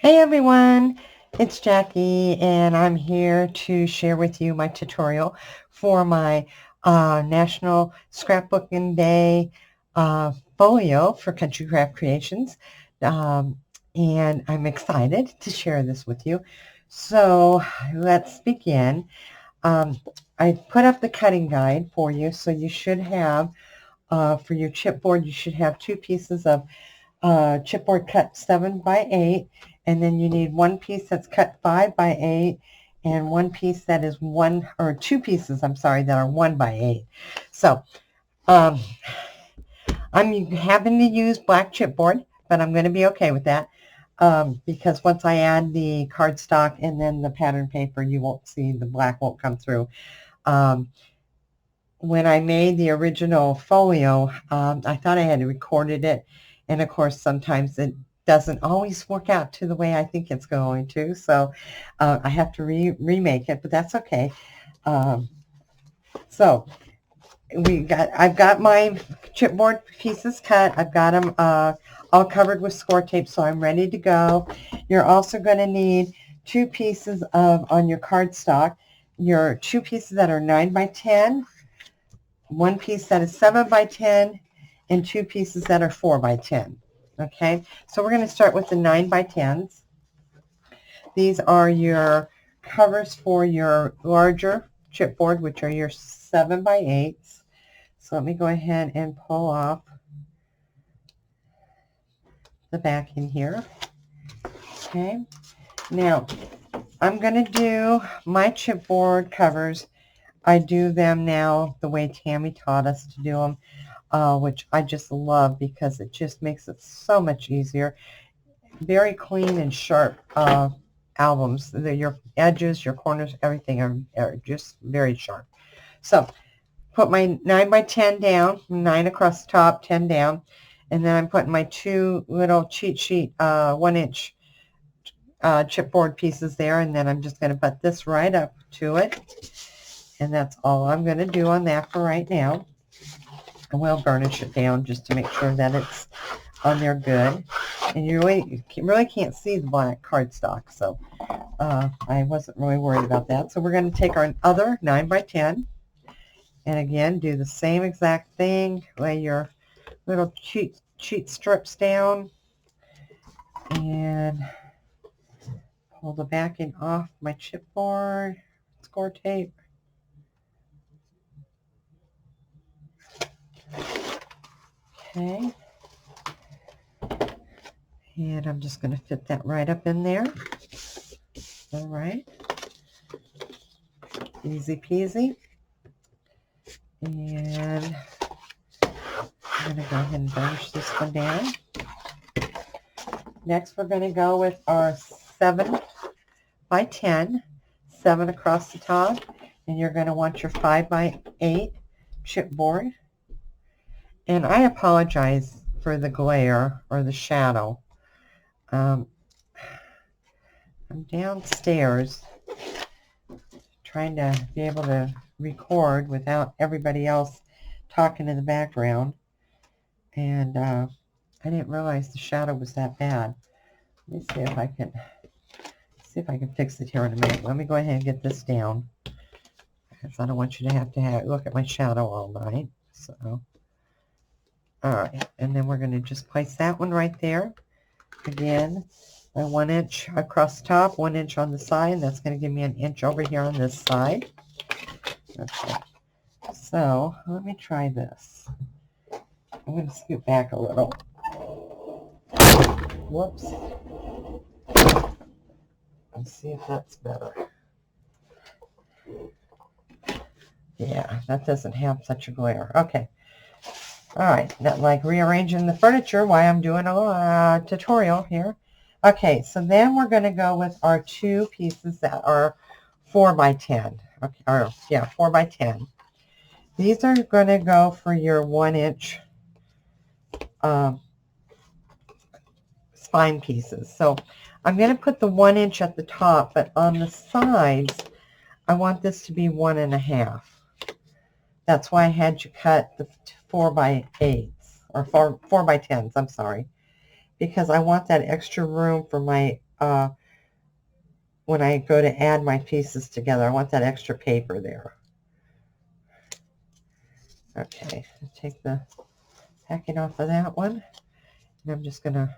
Hey everyone, it's Jackie and I'm here to share with you my tutorial for my National Scrapbooking Day folio for Country Craft Creations. And I'm excited to share this with you. So let's begin. I put up the cutting guide for you, so you should have, for your chipboard, you should have 2 pieces of chipboard cut 7 by 8, and then you need one piece that's cut 5 by 8 and one piece that is 2 pieces, I'm sorry, that are 1 by 8. So I'm having to use black chipboard, but I'm going to be okay with that because once I add the cardstock and then the pattern paper, you won't see, the black won't come through. When I made the original folio, I thought I had recorded it, and of course sometimes it doesn't always work out to the way I think it's going to, so I have to remake it, but that's okay. So I've got my chipboard pieces cut. I've got them all covered with score tape, so I'm ready to go. You're also going to need 2 pieces of, on your cardstock, your 2 pieces that are 9 by 10, 1 piece that is 7 by 10, and 2 pieces that are 4 by 10. Okay, so we're going to start with the 9 by 10s. These are your covers for your larger chipboard, which are your 7 by 8s. So let me go ahead and pull off the back in here. Okay, now I'm going to do my chipboard covers. I do them now the way Tammy taught us to do them, which I just love because it just makes it so much easier. Very clean and sharp albums. Your edges, your corners, everything are just very sharp. So put my 9 by 10 down, 9 across the top, 10 down, and then I'm putting my 2 little cheat sheet 1-inch chipboard pieces there, and then I'm just going to put this right up to it, and that's all I'm going to do on that for right now. And we'll burnish it down just to make sure that it's on there good. And you really can't see the black cardstock, so I wasn't really worried about that. So we're going to take our other 9 by 10, and again do the same exact thing. Lay your little cheat strips down and pull the backing off my chipboard, score tape. Okay. And I'm just going to fit that right up in there. All right. Easy peasy. And I'm going to go ahead and burnish this one down. Next, we're going to go with our 7 by 10, 7 across the top, and you're going to want your 5 by 8 chipboard. And I apologize for the glare or the shadow. I'm downstairs trying to be able to record without everybody else talking in the background, and I didn't realize the shadow was that bad. Let me see if I can fix it here in a minute. Let me go ahead and get this down, because I don't want you to have look at my shadow all night. So, all right, and then we're going to just place that one right there. Again, my 1 inch across the top, 1 inch on the side, and that's going to give me an inch over here on this side. Okay, so let me try this. I'm going to scoot back a little. Whoops. Let's see if that's better. Yeah, that doesn't have such a glare. Okay. All right, not like rearranging the furniture while I'm doing a little tutorial here. Okay, so then we're going to go with our 2 pieces that are 4 by 10. Okay, or yeah, 4 by 10. These are going to go for your 1 inch spine pieces. So I'm going to put the 1 inch at the top, but on the sides, I want this to be 1.5. That's why I had you cut the 4 by 8s, or 4 by 10s, I'm sorry, because I want that extra room for my when I go to add my pieces together. I want that extra paper there. Okay, take the packing off of that one. And I'm just going to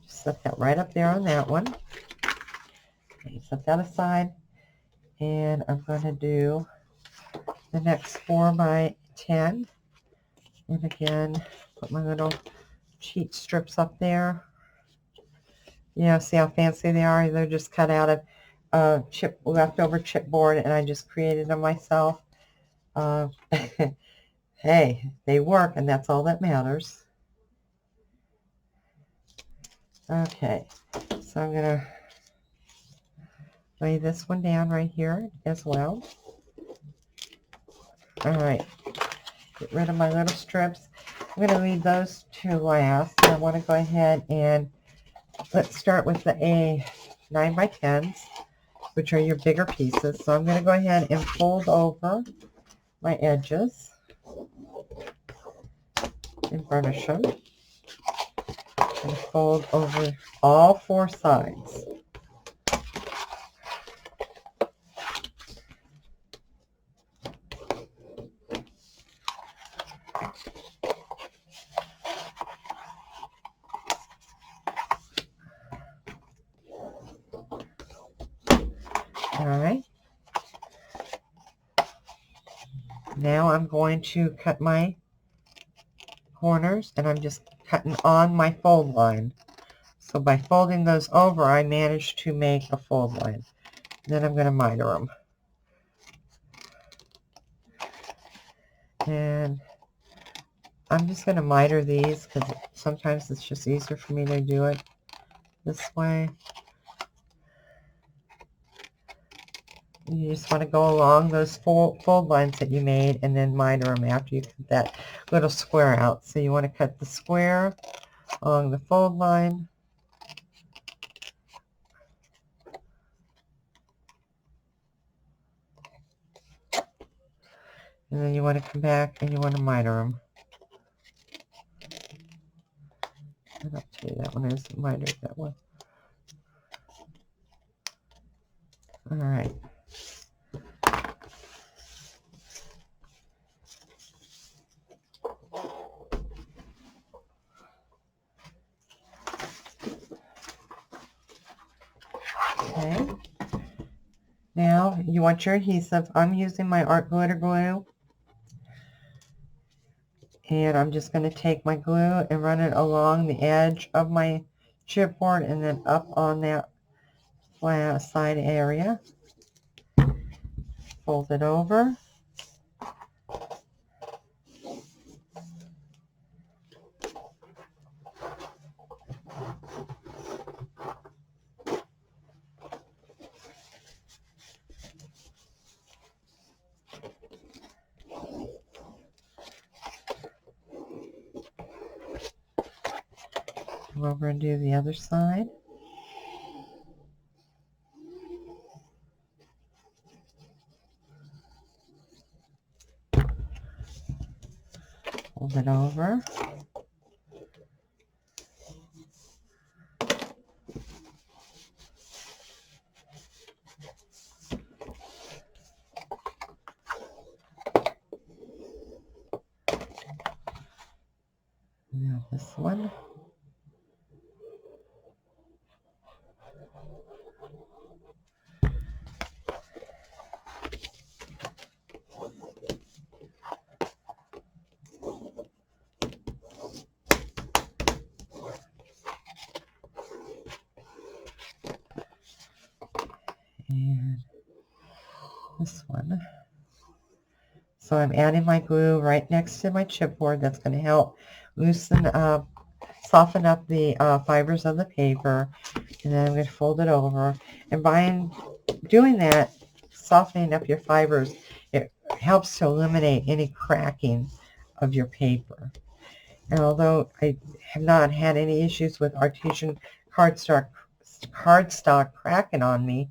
set that right up there on that one. Okay, set that aside. And I'm going to do the next 4 by 10. And again, put my little cheat strips up there. You know, see how fancy they are? They're just cut out of leftover chipboard, and I just created them myself. Hey, they work, and that's all that matters. Okay, so I'm going to lay this one down right here as well. All right, get rid of my little strips. I'm going to leave those to last. I want to go ahead and let's start with the 9 by 10s, which are your bigger pieces. So I'm going to go ahead and fold over my edges and burnish them. And fold over all 4 sides. All right. Now I'm going to cut my corners, and I'm just cutting on my fold line. So by folding those over, I managed to make a fold line. Then I'm going to miter them. And I'm just going to miter these because sometimes it's just easier for me to do it this way. You just want to go along those fold lines that you made and then miter them after you cut that little square out. So you want to cut the square along the fold line. And then you want to come back and you want to miter them. I don't tell you that one isn't mitered that one. All right. Okay. Now you want your adhesive. I'm using my art glitter glue. And I'm just going to take my glue and run it along the edge of my chipboard and then up on that flat side area. Fold it over. Come over and do the other side. Fold it over. Now this one. And this one. So I'm adding my glue right next to my chipboard. That's going to help loosen up, soften up the fibers of the paper. And then I'm going to fold it over. And by doing that, softening up your fibers, it helps to eliminate any cracking of your paper. And although I have not had any issues with artesian cardstock cracking on me,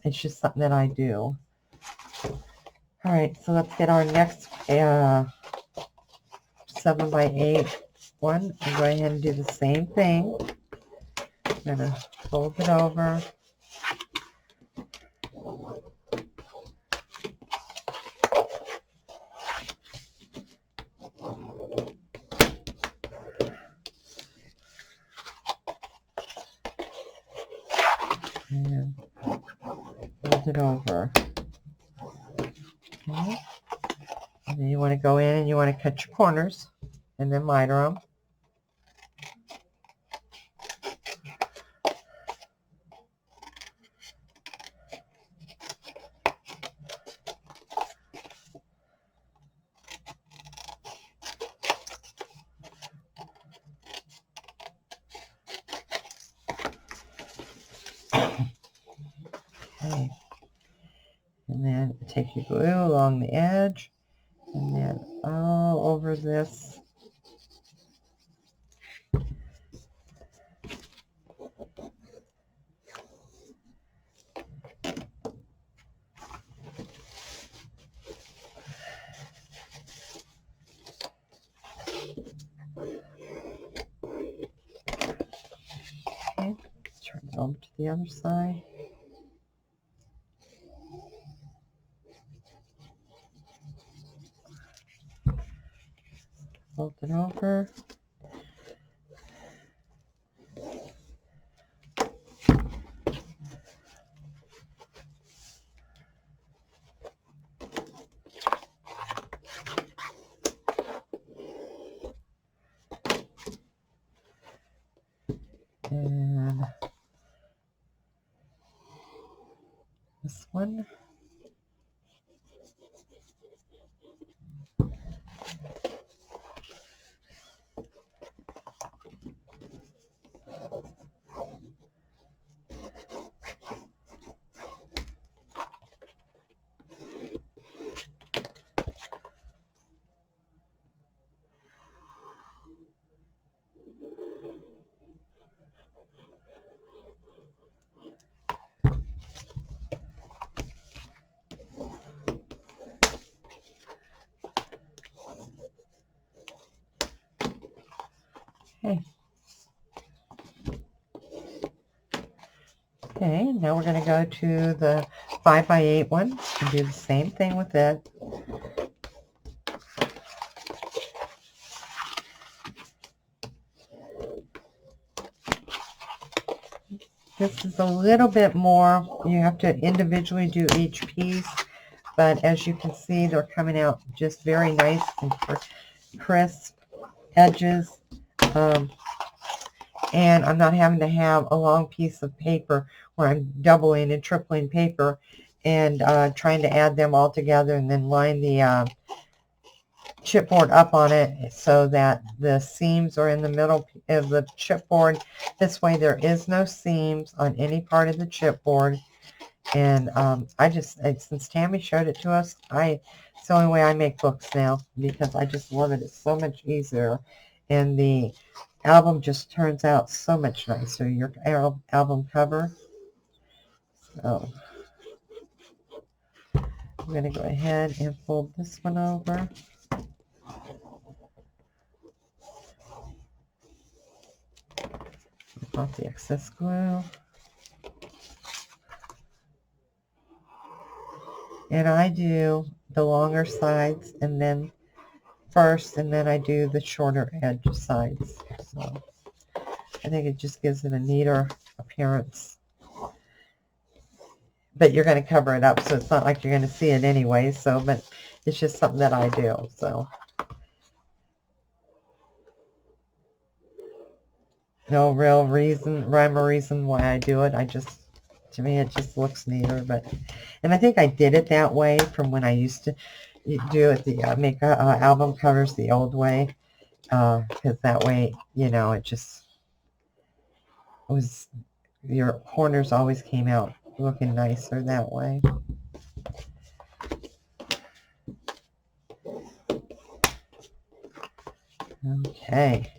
it's just something that I do. All right, so let's get our next 7 by 8 one and go ahead and do the same thing. I'm going to fold it over. And fold it over. Okay. And then you want to go in and you want to cut your corners and then miter them. Okay. And then take your glue along the edge and then all over this. Okay. Turn it over to the other side. Fold it over. And this one. Okay. Okay, now we're going to go to the 5x8 one and do the same thing with it. This is a little bit more. You have to individually do each piece, but as you can see, they're coming out just very nice and crisp edges. And I'm not having to have a long piece of paper where I'm doubling and tripling paper and trying to add them all together and then line the chipboard up on it so that the seams are in the middle of the chipboard. This way there is no seams on any part of the chipboard. And since Tammy showed it to us, it's the only way I make books now because I just love it. It's so much easier. And the album just turns out so much nicer, your album cover. So I'm going to go ahead and fold this one over. Off the excess glue. And I do the longer sides and then first, and then I do the shorter edge sides. So I think it just gives it a neater appearance. But you're going to cover it up, so it's not like you're going to see it anyway. So, but it's just something that I do. So no real rhyme or reason why I do it. To me, it just looks neater. And I think I did it that way from when I used to do it, make album covers the old way. Because that way, it just was, your corners always came out looking nicer that way. Okay.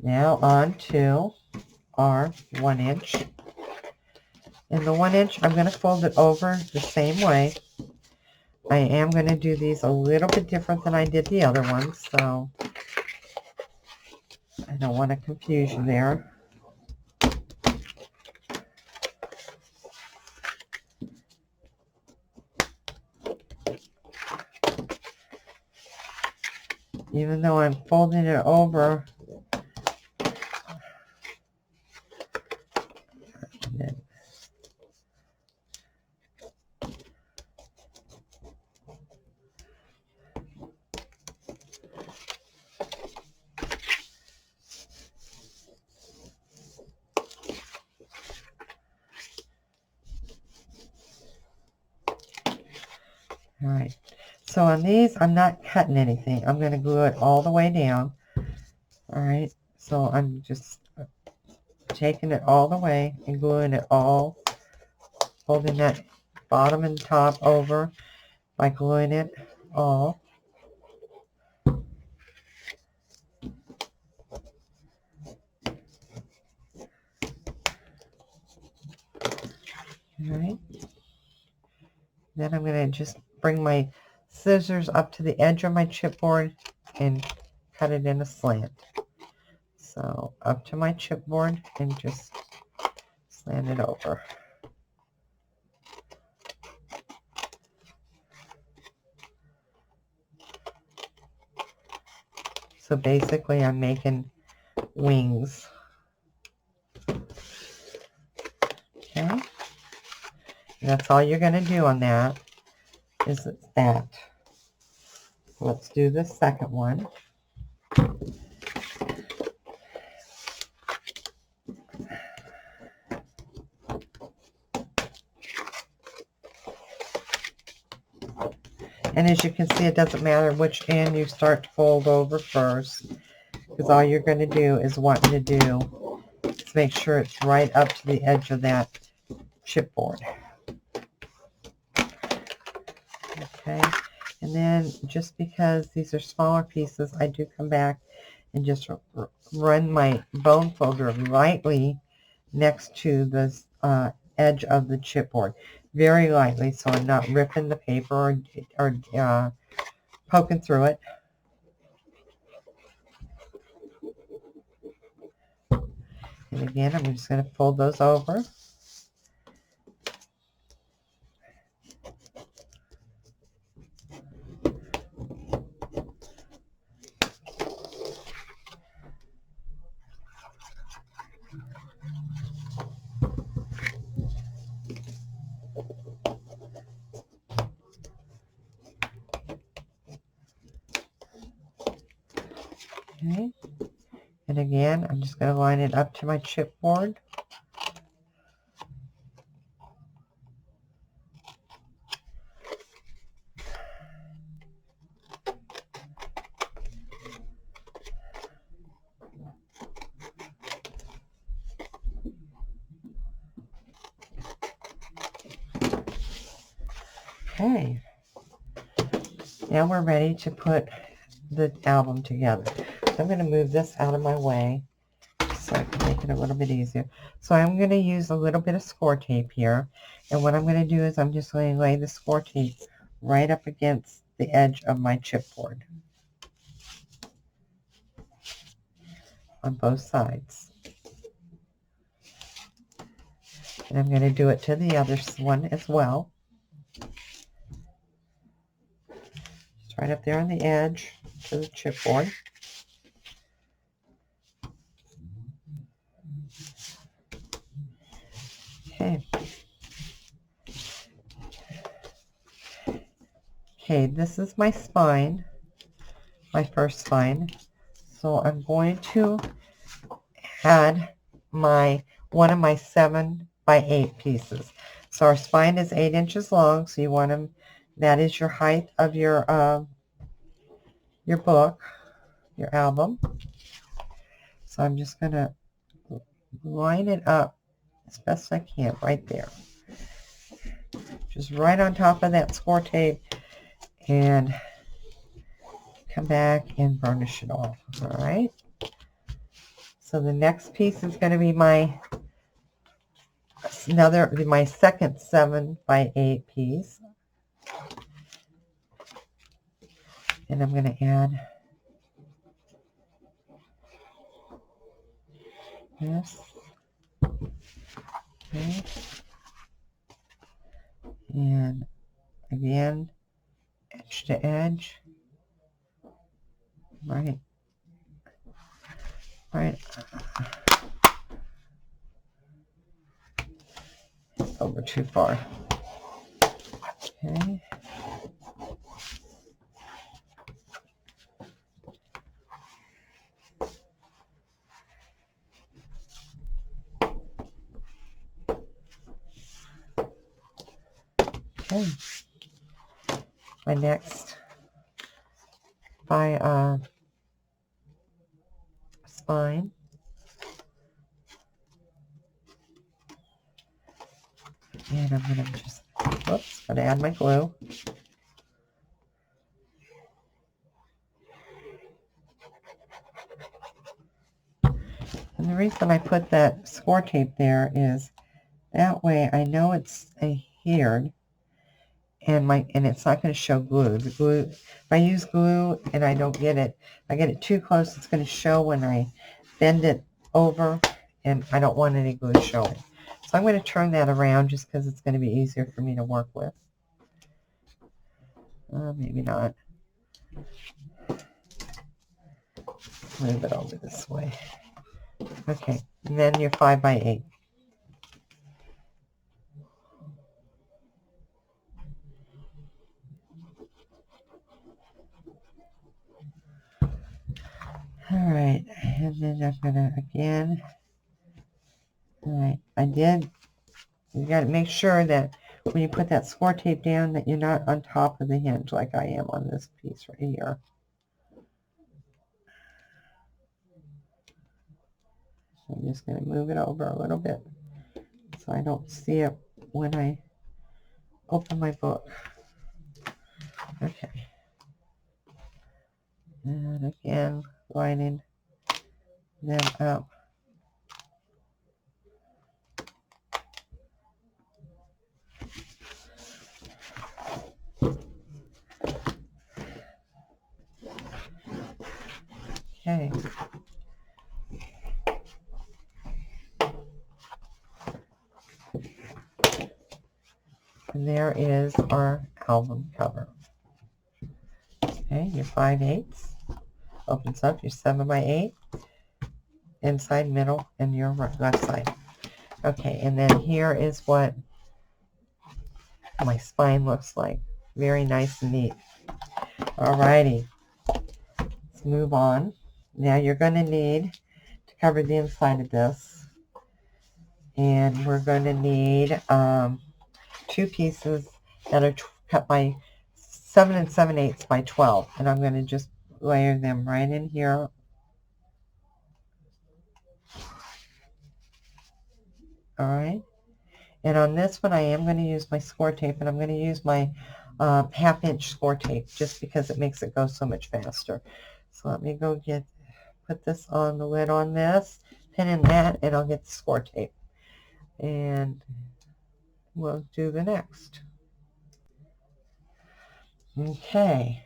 Now on to our 1 inch. And the 1 inch, I'm going to fold it over the same way. I am going to do these a little bit different than I did the other ones. So I don't want to confuse you there. Even though I'm folding it over, all right. So on these, I'm not cutting anything. I'm going to glue it all the way down. All right. So I'm just taking it all the way and gluing it all, holding that bottom and top over by gluing it all. All right. Then I'm going to just bring my scissors up to the edge of my chipboard and cut it in a slant. So up to my chipboard and just slant it over. So basically I'm making wings. Okay. And that's all you're going to do on that is that. Let's do the second one. And as you can see, it doesn't matter which end you start to fold over first, because all you're going to do is wanting to do is make sure it's right up to the edge of that chipboard. Okay, and then just because these are smaller pieces, I do come back and just run my bone folder lightly next to the edge of the chipboard. Very lightly, so I'm not ripping the paper or poking through it. And again, I'm just going to fold those over. Okay. And again, I'm just going to line it up to my chipboard. Okay. Now we're ready to put the album together. So I'm going to move this out of my way so I can make it a little bit easier. So I'm going to use a little bit of score tape here. And what I'm going to do is I'm just going to lay the score tape right up against the edge of my chipboard on both sides. And I'm going to do it to the other one as well. Just right up there on the edge to the chipboard. Okay. Okay, this is my spine, my first spine. So I'm going to add one of my 7 by 8 pieces. So our spine is 8 inches long, so you want them, that is your height of your book, your album. So I'm just going to line it up as best I can right there. Just right on top of that score tape, and come back and burnish it off. All right. So the next piece is going to be my second 7 by 8 piece, and I'm going to add this. Okay. And again, edge to edge. Right. Over too far. Okay. Okay. My next spine. And I'm going to just, whoops, going to add my glue. And the reason I put that score tape there is that way I know it's adhered, and it's not going to show glue. The glue, if I use glue and I don't get it, I get it too close, it's going to show when I bend it over, and I don't want any glue showing. So I'm going to turn that around just because it's going to be easier for me to work with. Maybe not. Move it over this way. Okay, and then your 5 by 8. All right, and then I'm gonna again. All right, you got to make sure that when you put that score tape down that you're not on top of the hinge like I am on this piece right here. So I'm just going to move it over a little bit so I don't see it when I open my book. Okay. And again, lining them up. Okay. And there is our album cover. Okay, your 5/8 opens up your 7 by 8, inside, middle, and your left side. Okay, and then here is what my spine looks like. Very nice and neat. Alrighty, let's move on. Now you're going to need to cover the inside of this, and we're going to need 2 pieces that are cut by 7 7/8 by 12, and I'm going to just layer them right in here. Alright, and on this one I am going to use my score tape, and I'm going to use my 1/2 inch score tape just because it makes it go so much faster. So let me go put this on the lid on this, pin in that, and I'll get the score tape. And we'll do the next. Okay.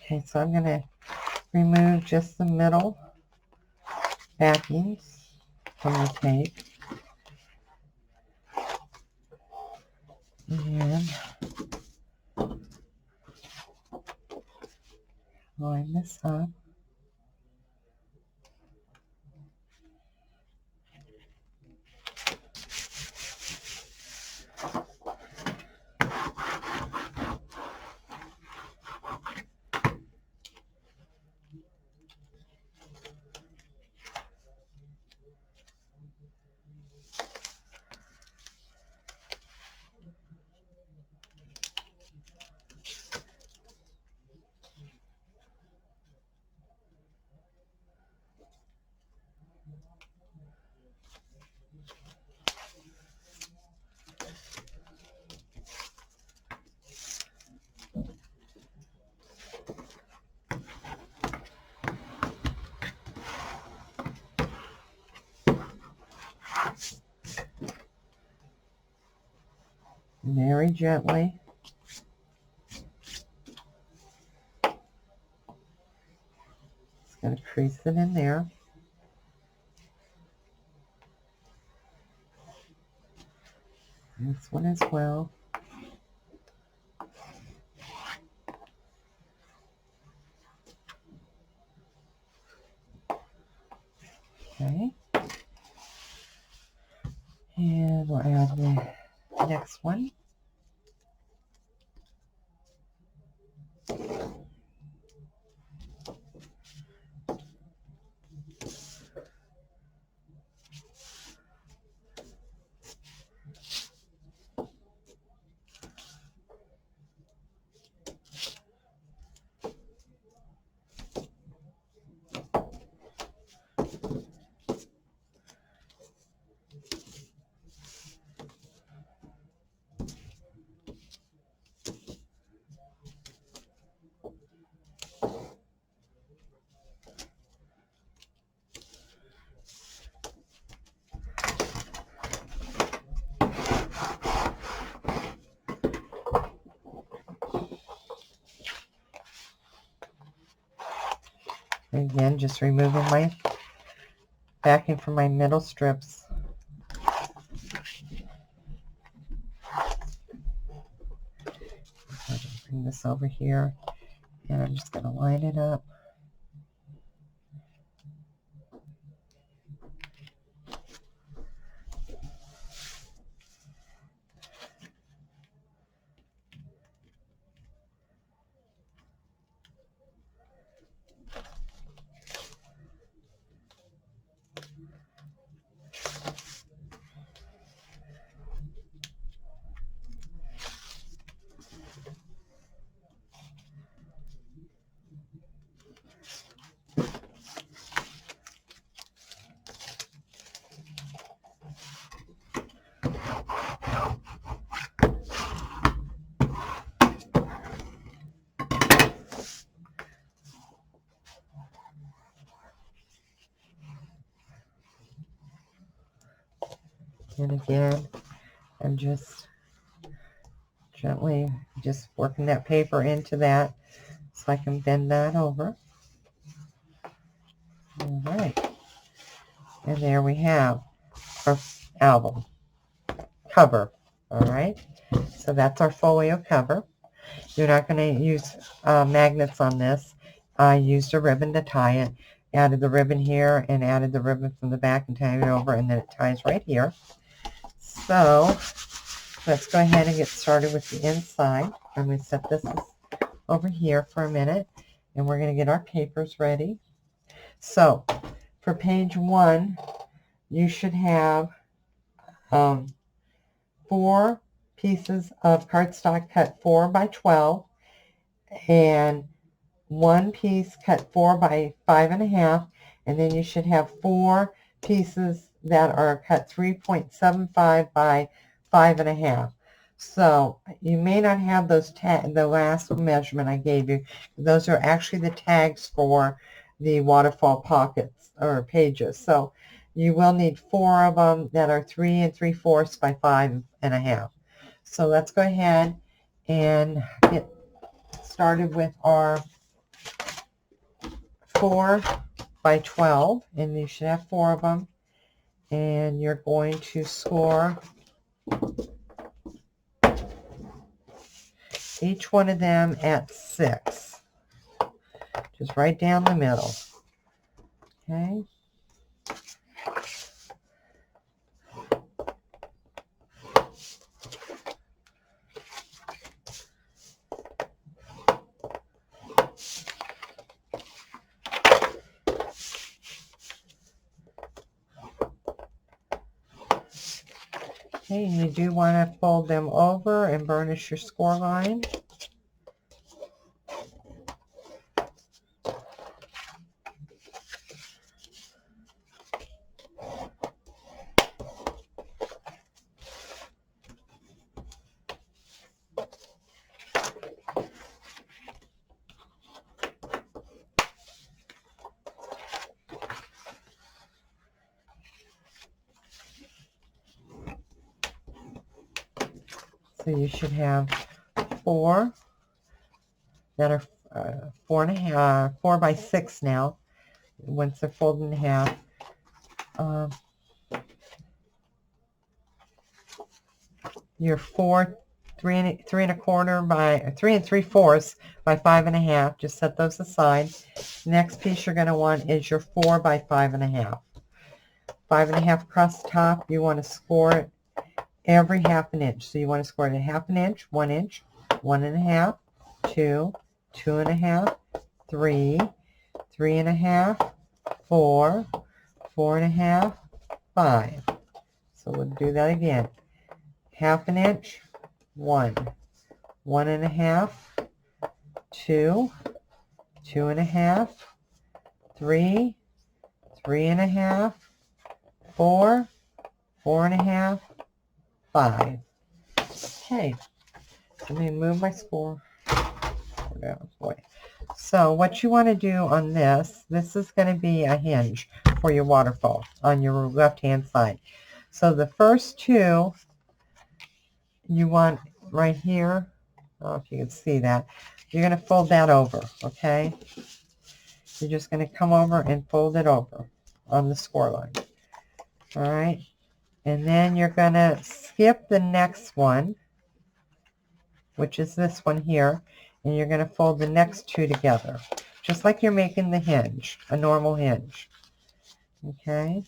Okay, so I'm going to remove just the middle backings from the tape. And line this up. very gently. Just going to crease it in there. This one as well. Okay. And we'll add the next one. Again, just removing my backing from my middle strips. Bring this over here, and I'm just going to line it up. And again, I'm just gently just working that paper into that so I can bend that over. All right. And there we have our album cover. All right. So that's our folio cover. You're not going to use magnets on this. I used a ribbon to tie it. Added the ribbon here and added the ribbon from the back and tied it over, and then it ties right here. So let's go ahead and get started with the inside. I'm going to set this over here for a minute, and we're going to get our papers ready. So for page 1, you should have 4 pieces of cardstock cut 4 by 12 and 1 piece cut 4 by 5.5, and then you should have 4 pieces that are cut 3.75 by 5.5. So you may not have those the last measurement I gave you. Those are actually the tags for the waterfall pockets or pages. So you will need 4 of them that are 3 3/4 by 5.5. So let's go ahead and get started with our 4 by 12, and you should have 4 of them, and you're going to score each one of them at 6, just right down the middle. Okay. Okay, and you do want to fold them over and burnish your score line. So you should have 4 that are 4 by 6 now. Once they're folded in half. Your 3 3 3/4 by 5.5. Just set those aside. Next piece you're going to want is your 4 by 5.5. 5.5 across the top. You want to score it every 1/2 inch. So you want to score it a 1/2 inch, 1 inch, 1.5, 2, 2.5, 3, 3.5, 4, 4.5, 5. So we'll do that again. 1/2 inch, 1, 1.5, 2, 2.5, 3, 3.5, 4, 4.5, 5. Okay, so let me move my score down. So what you want to do on this is going to be a hinge for your waterfall on your left hand side. So the first 2 you want right here. I don't know if you can see that. You're going to fold that over, okay? You're just going to come over and fold it over on the score line. All right? And then you're going to skip the next one, which is this one here, and you're going to fold the next 2 together, just like you're making the hinge, a normal hinge. Okay?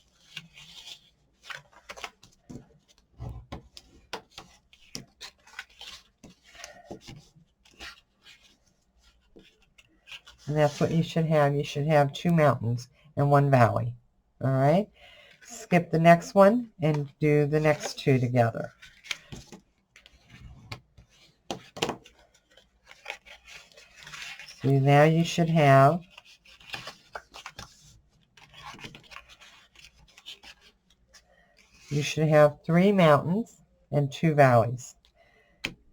And that's what you should have. You should have 2 mountains and 1 valley. All right? Skip the next one and do the next 2 together. So now you should have have 3 mountains and 2 valleys.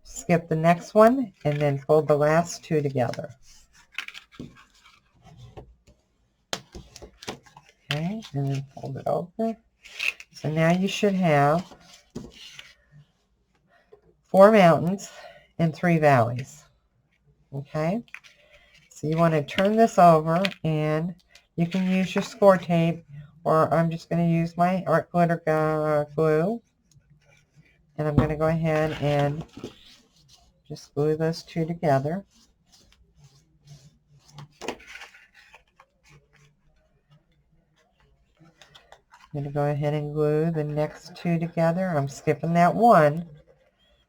Skip the next one and then fold the last 2 together. Okay, and then fold it over. So now you should have 4 mountains and 3 valleys. Okay, so you want to turn this over, and you can use your score tape, or I'm just going to use my art glitter glue, and I'm going to go ahead and just glue those 2 together. I'm going to go ahead and glue the next 2 together. I'm skipping that 1,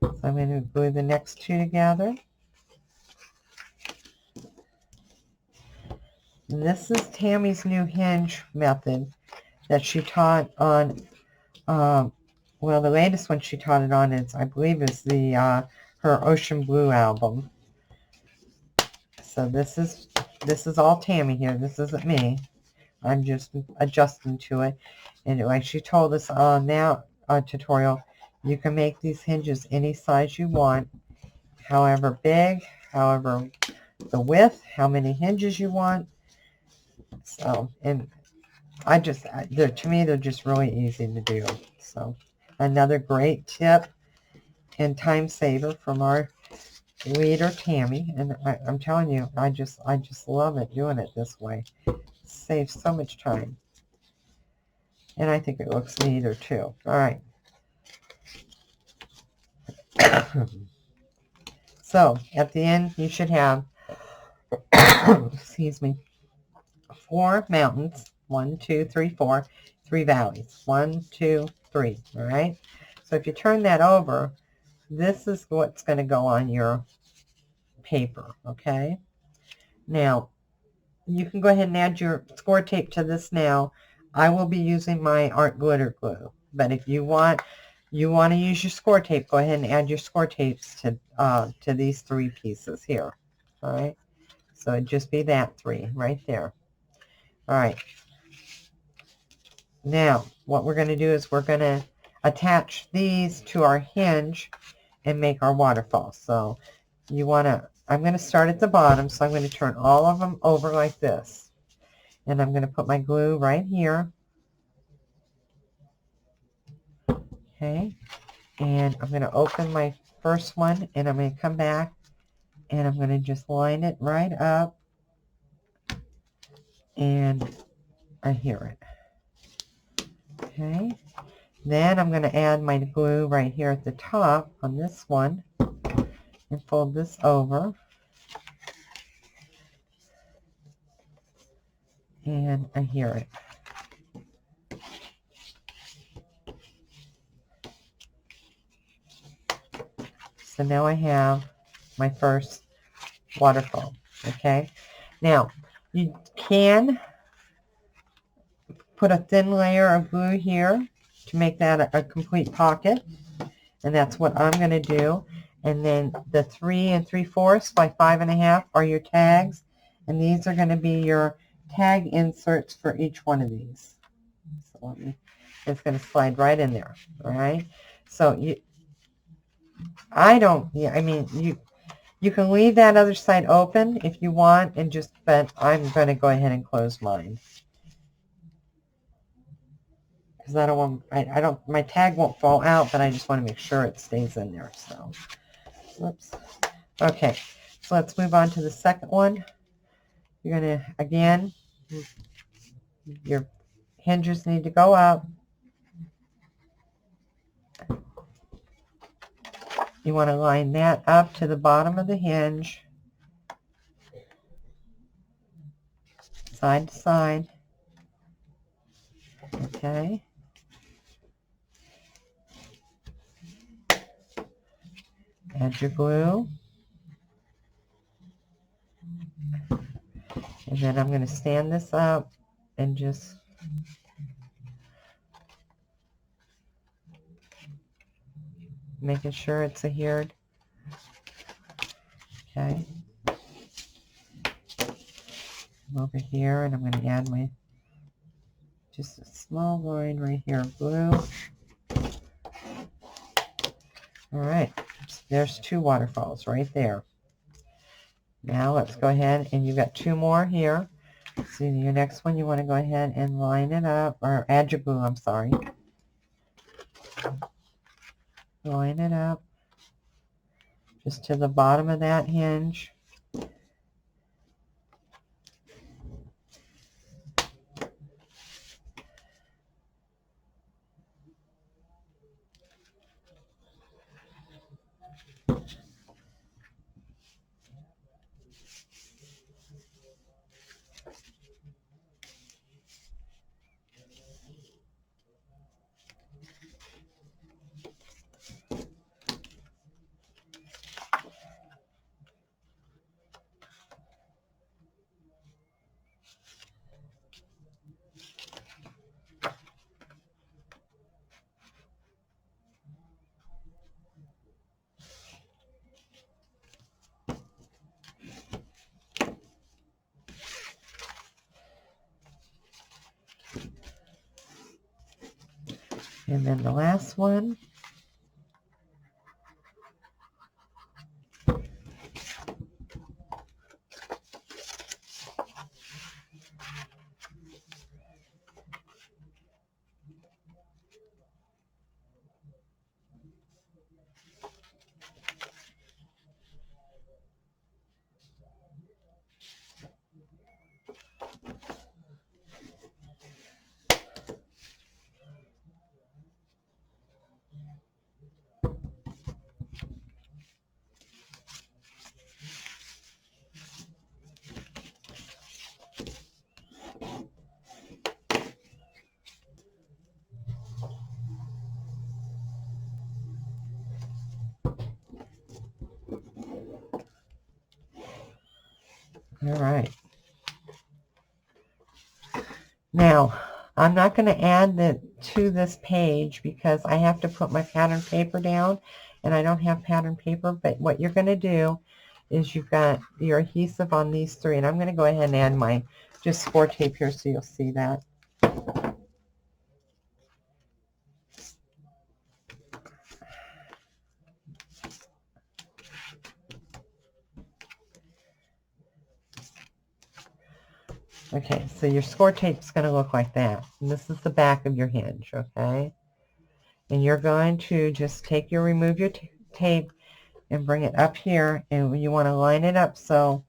so I'm going to glue the next 2 together. And this is Tammy's new hinge method that she taught on, well, the latest one she taught it on is, I believe, is the her Ocean Blue album. So this is all Tammy here. This isn't me. I'm just adjusting to it. And like she told us on that tutorial, you can make these hinges any size you want, however big, however the width, how many hinges you want. So, and to me, they're just really easy to do. So, another great tip and time saver from our leader, Tammy. And I'm telling you, I just love it doing it this way. It saves so much time. And I think it looks neater too. All right. So, at the end, you should have, excuse me, 4 mountains. 1, 2, 3, 4. 3 valleys. 1, 2, 3. All right. So if you turn that over, this is what's going to go on your paper. Okay. Now, you can go ahead and add your score tape to this now. I will be using my art glitter glue. But if you want to use your score tape, go ahead and add your score tapes to these 3 pieces here. All right. So it'd just be that 3 right there. All right. Now, what we're going to do is we're going to attach these to our hinge and make our waterfall. So I'm going to start at the bottom, so I'm going to turn all of them over like this. And I'm going to put my glue right here. Okay. And I'm going to open my first one, and I'm going to come back and I'm going to just line it right up, and I hear it. Okay. Then I'm going to add my glue right here at the top on this one and fold this over. And I hear it. So now I have my first waterfall. Okay. Now, you can put a thin layer of glue here to make that a complete pocket. And that's what I'm going to do. And then the 3 3/4 by 5 1/2 are your tags. And these are going to be your tag inserts for each one of these. So it's going to slide right in there. All right. So you can leave that other side open if you want, but I'm going to go ahead and close mine. Because I don't want, my tag won't fall out, but I just want to make sure it stays in there. So, whoops. Okay, so let's move on to the second one. You're going to, again, your hinges need to go up. You want to line that up to the bottom of the hinge, side to side. Okay. Add your glue. And then I'm going to stand this up and just making sure it's adhered. Okay. Come over here and I'm going to add just a small line right here of glue. All right. There's 2 waterfalls right there. Now let's go ahead, and you've got 2 more here. So your next one, you want to go ahead and line it up, or add your glue, I'm sorry. Line it up just to the bottom of that hinge. And then the last one. All right. Now, I'm not going to add to this page because I have to put my pattern paper down, and I don't have pattern paper, but what you're going to do is you've got your adhesive on these 3, and I'm going to go ahead and add my just score tape here so you'll see that. Okay, so your score tape is going to look like that. And this is the back of your hinge, okay? And you're going to just remove your tape and bring it up here, and you want to line it up so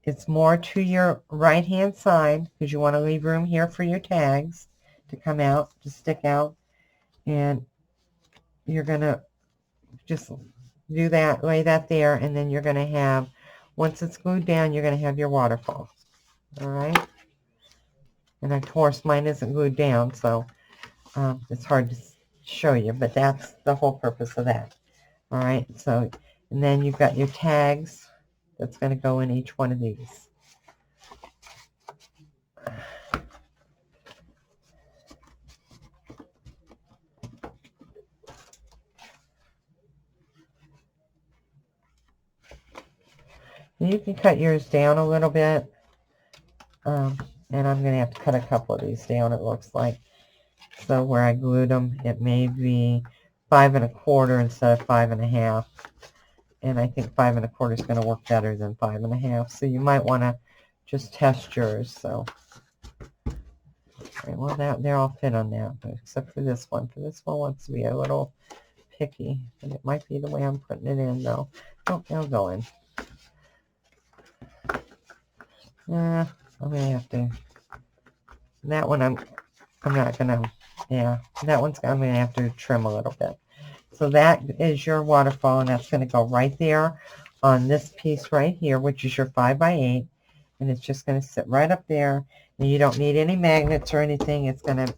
it's more to your right hand side, because you want to leave room here for your tags to come out, to stick out. And you're going to just do that, lay that there, and then you're going to have, once it's glued down, you're going to have your waterfall. All right? And of course, mine isn't glued down, so it's hard to show you, but that's the whole purpose of that. All right, so, and then you've got your tags that's going to go in each one of these. You can cut yours down a little bit, and I'm going to have to cut a couple of these down, it looks like. So where I glued them, it may be 5 1/4 instead of 5 1/2. And I think 5 1/4 is going to work better than 5 1/2. So you might want to just test yours. So, okay, well, they're all fit on that, except for this one. For this one wants to be a little picky, and it might be the way I'm putting it in, though. Oh, they'll go in. I'm gonna have to. That one, I'm not gonna. Yeah, that one's I'm gonna have to trim a little bit. So that is your waterfall, and that's gonna go right there on this piece right here, which is your 5 by 8, and it's just gonna sit right up there. And you don't need any magnets or anything. It's gonna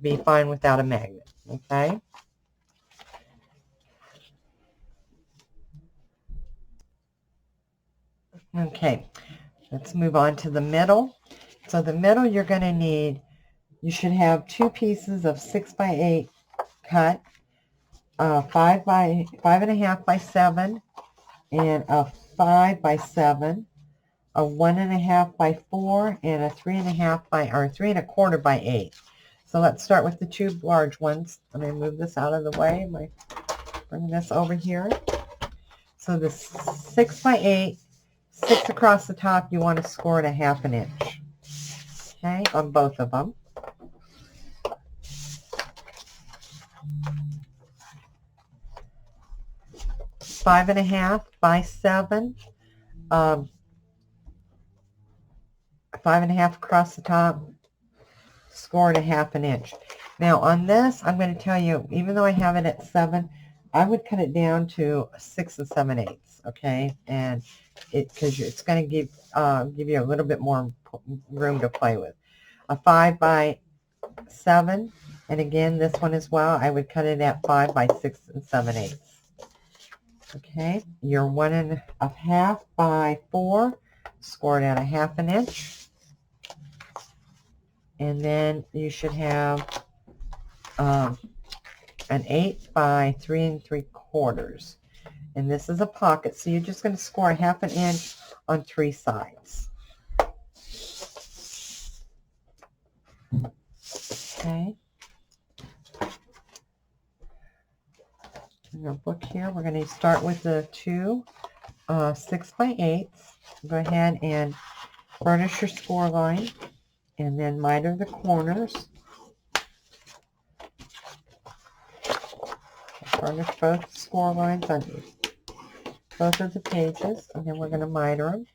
be fine without a magnet. Okay. Okay. Let's move on to the middle. So the middle, you're going to need, you should have 2 pieces of 6 by 8 cut, 5 1/2 by 7, and a 5 by 7, a 1 1/2 by 4, and a 3 1/2 by, or 3 1/4 by 8. So let's start with the 2 large ones. Let me move this out of the way. I'm bringing this over here. So the 6 by 8, 6 across the top, you want to score it 1/2 inch. Okay, on both of them. Five 1/2 by 7. 5 1/2 across the top. Score it 1/2 inch. Now on this, I'm going to tell you, even though I have it at 7, I would cut it down to 6 7/8. Okay, and because it's going to give you a little bit more room to play with. A 5 by 7, and again this one as well, I would cut it at 5 by 6 7/8. Okay, your 1 1/2 by 4, score it at 1/2 inch, and then you should have an 8 by 3 3/4, and this is a pocket, so you're just going to score 1/2 inch on 3 sides. Okay. In your book here, we're going to start with the 2 6 by 8s. Go ahead and burnish your score line, and then miter the corners. Burnish both score lines on both of the pages, and then we're going to miter them.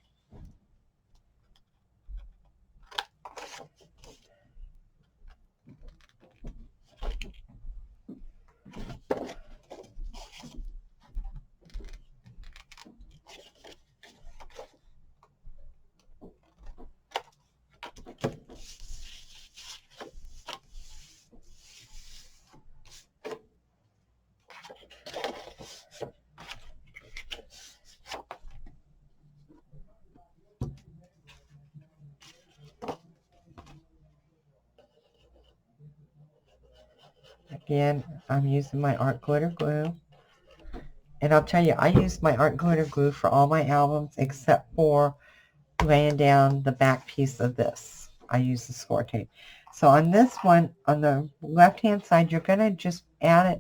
Again, I'm using my art glitter glue. And I'll tell you, I use my art glitter glue for all my albums except for laying down the back piece of this. I use the score tape. So on this one, on the left-hand side, you're going to just add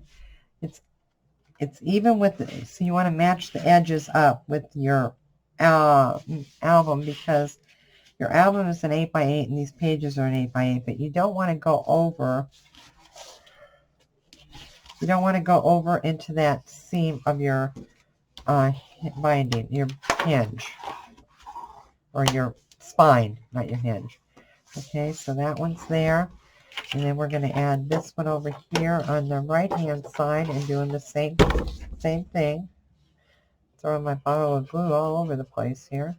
it. It's even with, so you want to match the edges up with your album, because your album is an 8 by 8 and these pages are an 8 by 8, but you don't want to go over. You don't want to go over into that seam of your binding, your hinge, or your spine, not your hinge. Okay, so that one's there. And then we're going to add this one over here on the right hand side and doing the same thing. Throwing my bottle of glue all over the place here.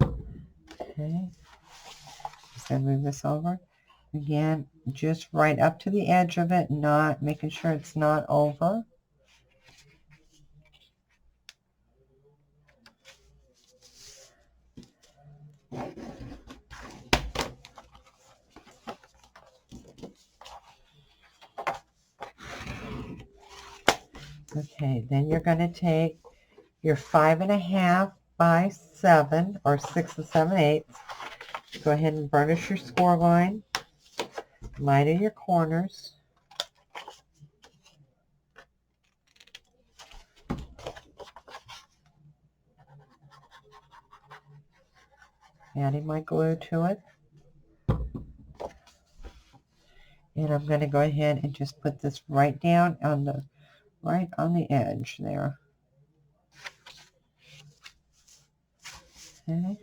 Okay, just going to move this over. Again, just right up to the edge of it, not making sure it's not over. Okay, then you're going to take your 5.5 by 7 or 6 7/8. Go ahead and burnish your score line. Miter your corners. Adding my glue to it. And I'm going to go ahead and just put this right down on the edge there. Okay.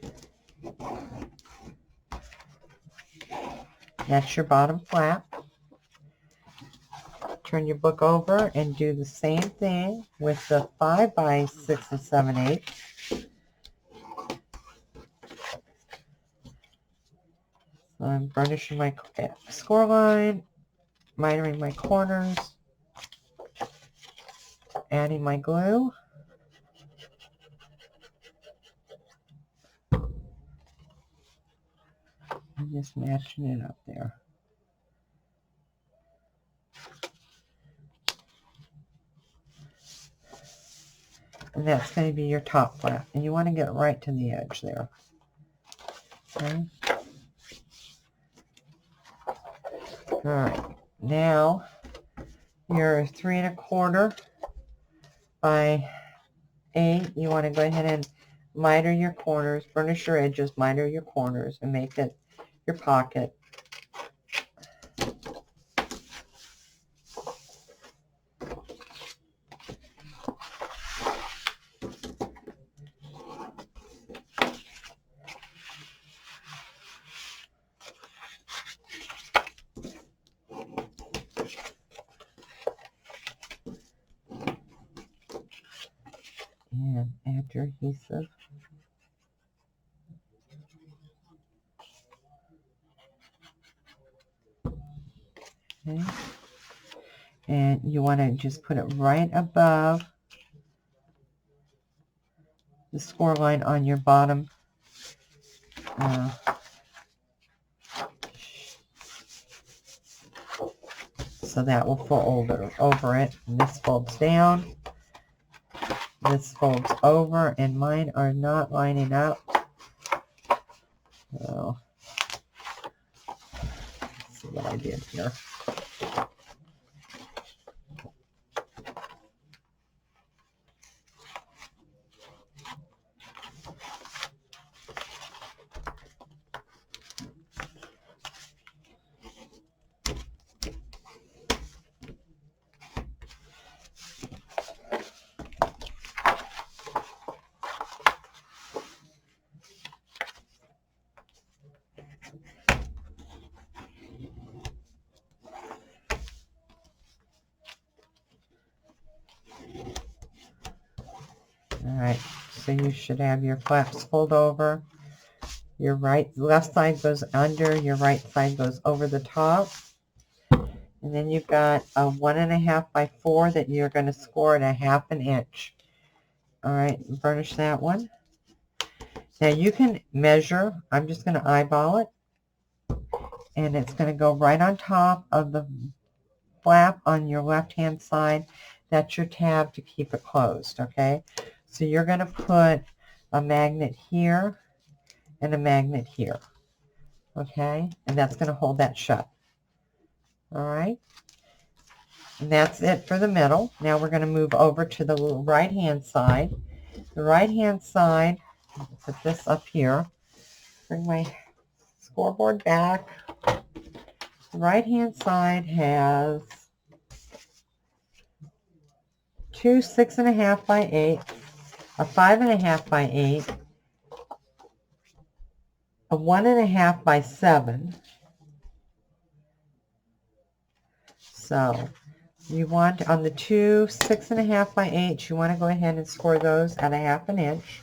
That's your bottom flap. Turn your book over and do the same thing with the 5 by 6 7/8. So I'm burnishing my score line, mitering my corners, adding my glue. And just matching it up there. And that's going to be your top flap. And you want to get right to the edge there. Okay. Alright. Now, your 3 1/4 by 8, you want to go ahead and miter your corners, burnish your edges, miter your corners, and make it your pocket. And add your adhesive. Okay. And you want to just put it right above the score line on your bottom so that will fold over it. And this folds down. This folds over, and mine are not lining up. So, let's see what I did here. Alright, so you should have your flaps fold over. Your left side goes under, your right side goes over the top. And then you've got a 1.5 by 4 that you're going to score at 1/2 inch. Alright, burnish that one. Now you can measure. I'm just going to eyeball it. And it's going to go right on top of the flap on your left hand side. That's your tab to keep it closed, okay? So you're going to put a magnet here and a magnet here, okay? And that's going to hold that shut. All right? And that's it for the middle. Now we're going to move over to the right hand side. The right hand side, put this up here. Bring my scoreboard back. The right hand side has 2 6.5 by 8, a 5.5 by 8, a 1.5 by 7. So you want on the 2 6.5 by 8, you want to go ahead and score those at a 1/2 inch.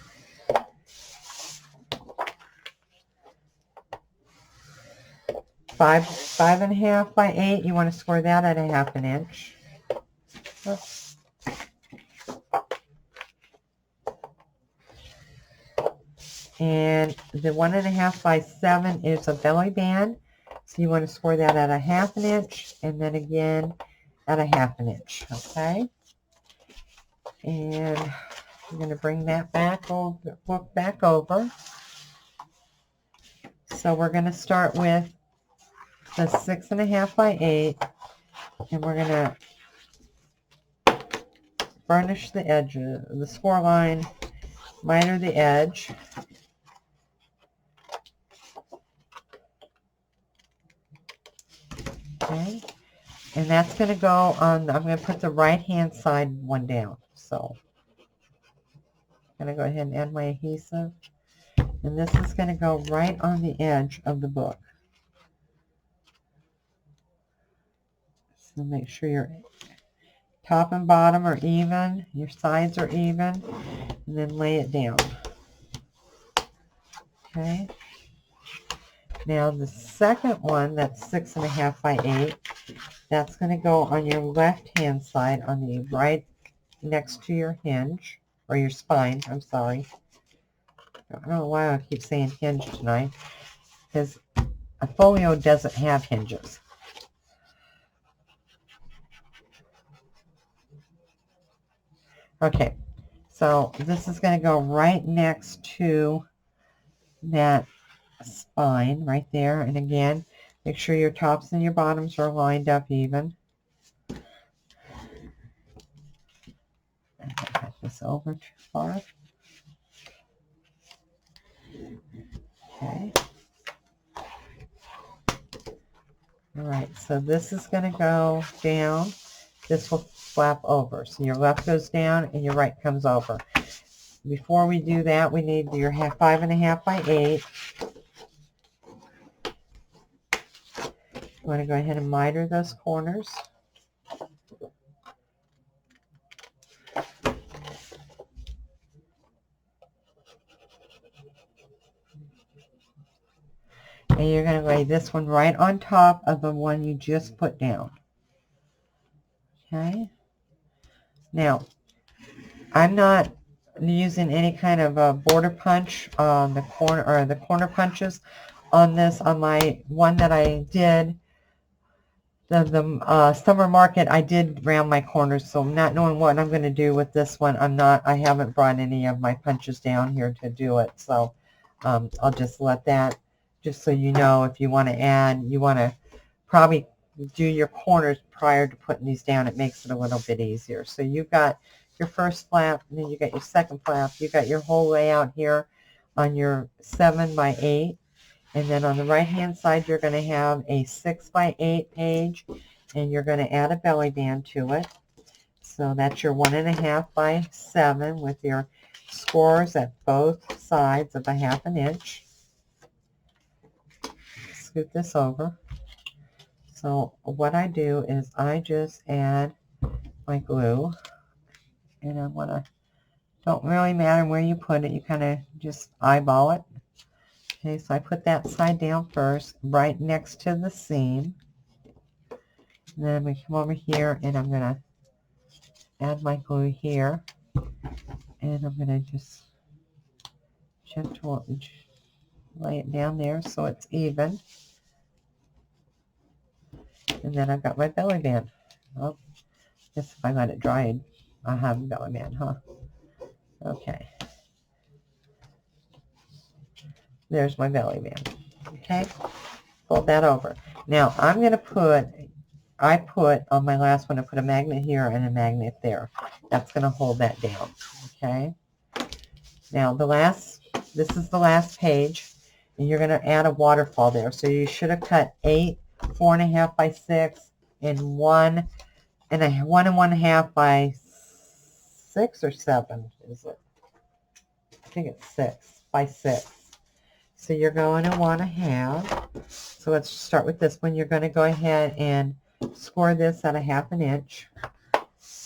5.5 by 8, you want to score that at a 1/2 inch. Oops. And the 1.5 by 7 is a belly band, so you want to score that at a 1/2 inch, and then again at a 1/2 inch. Okay. And I'm going to bring that back over, book back over. So we're going to start with the 6.5 by 8, and we're going to burnish the edge, the score line, miter the edge. Okay, and that's going to go on, I'm going to put the right hand side one down. So I'm going to go ahead and add my adhesive, and this is going to go right on the edge of the book. So make sure your top and bottom are even, your sides are even, and then lay it down. Okay. Now the second one, that's 6.5 by 8, that's going to go on your left hand side on the right next to your hinge, or your spine, I'm sorry. I don't know why I keep saying hinge tonight, because a folio doesn't have hinges. Okay, so this is going to go right next to that spine right there, and again, make sure your tops and your bottoms are lined up even. I got this over too far. Okay. All right, so this is going to go down. This will flap over. So your left goes down and your right comes over. Before we do that, we need your 5.5 by 8. You want to go ahead and miter those corners. And you're going to lay this one right on top of the one you just put down. Okay. Now, I'm not using any kind of a border punch on the corner, or the corner punches on this. On my one that I did, the summer market, I did round my corners, so not knowing what I'm going to do with this one, I haven't brought any of my punches down here to do it, so I'll just let that, just so you know, if you want to add, you want to probably do your corners prior to putting these down. It makes it a little bit easier. So you've got your first flap, and then you got your second flap. You got your whole layout here on your 7 by 8. And then on the right-hand side, you're going to have a 6 by 8 page, and you're going to add a belly band to it. So that's your 1.5 by 7 with your scores at both sides of a 1/2 inch. Scoot this over. So what I do is I just add my glue, and I want to, don't really matter where you put it, you kind of just eyeball it. Okay, so I put that side down first, right next to the seam. And then we come over here, and I'm going to add my glue here. And I'm going to just gently lay it down there so it's even. And then I've got my belly band. Oh, I guess if I let it dry, I'll have a belly band, huh? Okay. There's my belly band. Okay, fold that over. Now I'm going to put, I put on my last one, I put a magnet here and a magnet there. That's going to hold that down. Okay. Now this is the last page, and you're going to add a waterfall there. So you should have cut 8 4.5 by 6 and 1 1/2 by 6 or 7, is it? I think it's 6 by 6. So you're going to want to have, so let's start with this one. You're going to go ahead and score this at a 1/2 inch.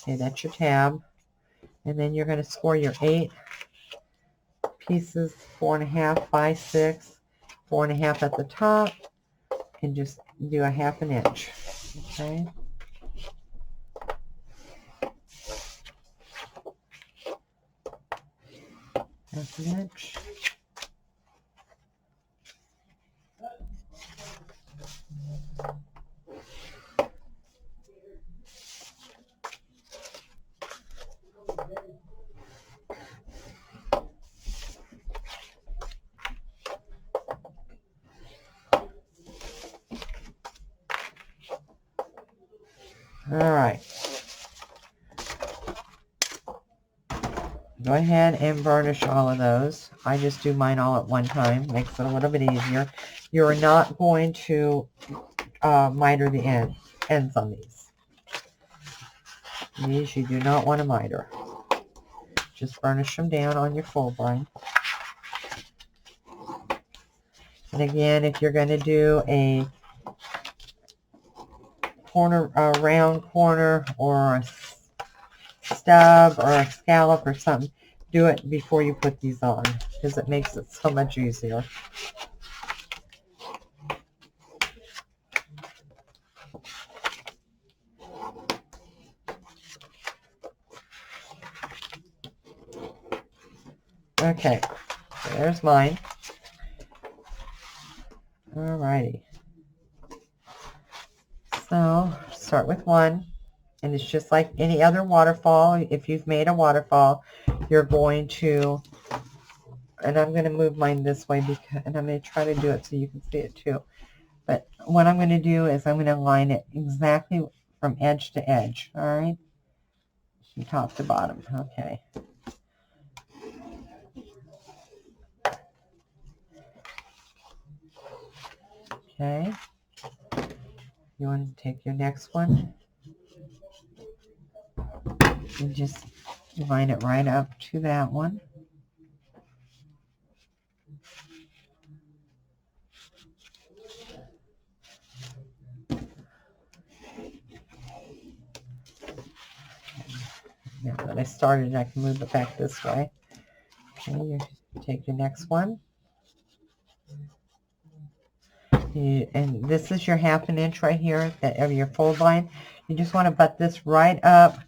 Okay, that's your tab. And then you're going to score your 8 pieces, 4.5 by 6, 4.5 at the top, and just do a 1/2 inch. Okay. Half an inch. All right. Go ahead and burnish all of those. I just do mine all at one time. Makes it a little bit easier. You're not going to miter the ends on these. These you do not want to miter. Just burnish them down on your Fulbright. And again, if you're going to do a corner, a round corner, or a stub, or a scallop, or something, do it before you put these on, because it makes it so much easier. Okay, so there's mine. Alrighty. So start with one, and it's just like any other waterfall. If you've made a waterfall, you're going to, and I'm going to move mine this way, because, and I'm going to try to do it so you can see it too. But what I'm going to do is I'm going to line it exactly from edge to edge. All right, from top to bottom. Okay. Okay. You want to take your next one and just line it right up to that one. Now that I started, I can move it back this way. Okay, you take your next one. And this is your 1/2 inch right here, that of your fold line. You just want to butt this right up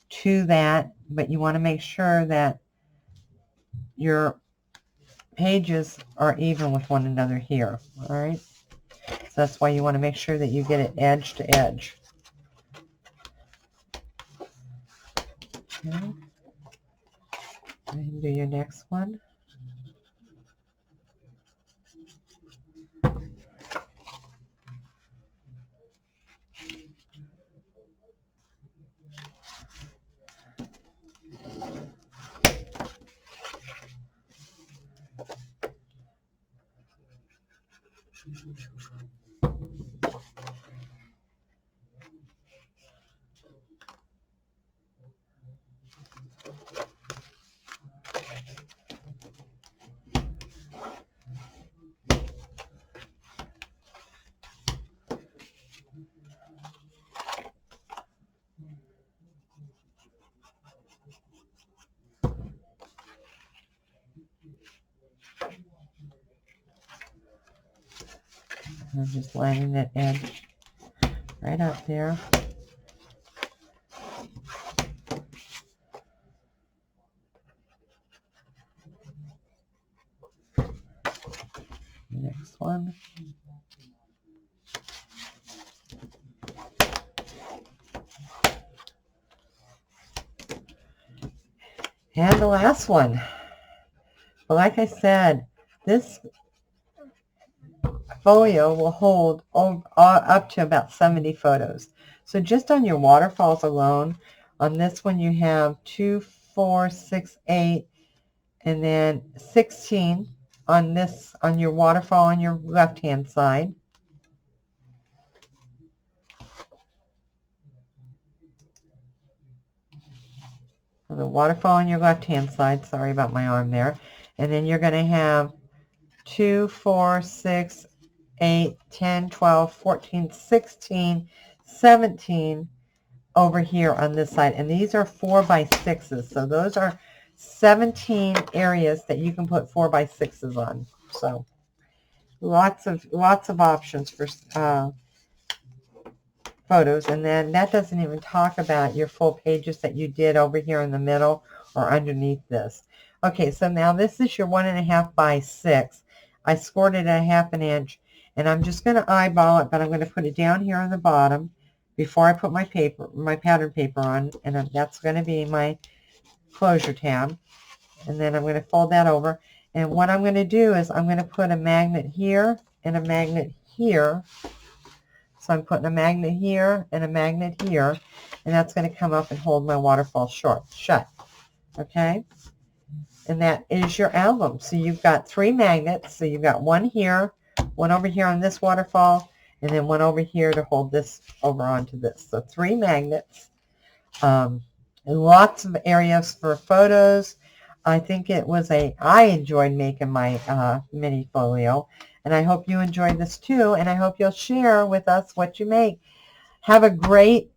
to that, but you want to make sure that your pages are even with one another here. All right, so that's why you want to make sure that you get it edge to edge. Okay. And do your next one. I'm just lining that edge right up there. Next one. And the last one. Well, like I said, this folio will hold up to about 70 photos. So just on your waterfalls alone, on this one you have 2, 4, 6, 8, and then 16 on this, on your waterfall on your left hand side. the waterfall on your left-hand side. Sorry about my arm there. And then you're going to have 2, 4, 6, 8, 10, 12, 14, 16, 17 over here on this side. And these are 4 by 6s. So those are 17 areas that you can put 4 by 6s on. So lots of options for photos. And then that doesn't even talk about your full pages that you did over here in the middle or underneath this. Okay, so now this is your 1.5 by 6. I scored it at 1/2 inch, and I'm just going to eyeball it, but I'm going to put it down here on the bottom before I put my paper, my pattern paper on, and that's going to be my closure tab. And then I'm going to fold that over, and what I'm going to do is I'm going to put a magnet here and a magnet here. So I'm putting a magnet here and a magnet here, and that's going to come up and hold my waterfall shut. Okay? And that is your album. So you've got 3 magnets. So you've got one here, one over here on this waterfall, and then one over here to hold this over onto this. So 3 magnets. And lots of areas for photos. I think I enjoyed making my mini folio, and I hope you enjoyed this too, and I hope you'll share with us what you make. Have a great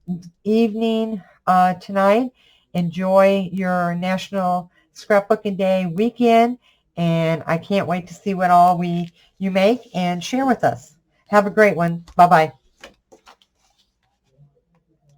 evening tonight. Enjoy your National Scrapbooking Day weekend, and I can't wait to see what all you make and share with us. Have a great one. Bye-bye.